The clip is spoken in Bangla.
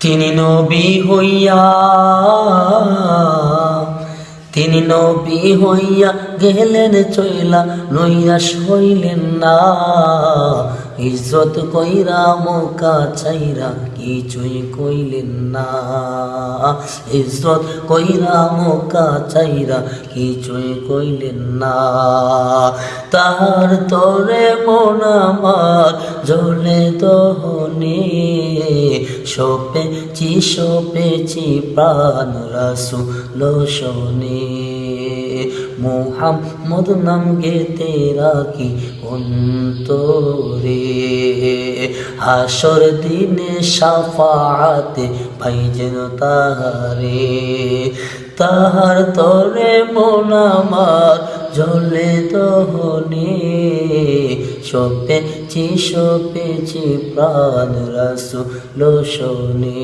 তিনি নবী হইয়া গেলেন চইলা, নৈরাশ হইলেন না। ইজ্জত কইরা মোকা চাইরা কিছুই কইলেন না। ইজ্জত কইরা মোকা চাইরা কিছুই কইলেন না। তাহার তরে মন আমার জ্বলে দহনে, সপেছি প্রাণ রাসূল শোনে। মুহাম্মদ নাম গেতে রাখি অন্তরে, হাসর দিনে শাফাআতে পাই যেন তাহারে। তাহার তরে মন আমার জ্বলে দহনে, সপেছি প্রাণ রাসূল শোনে।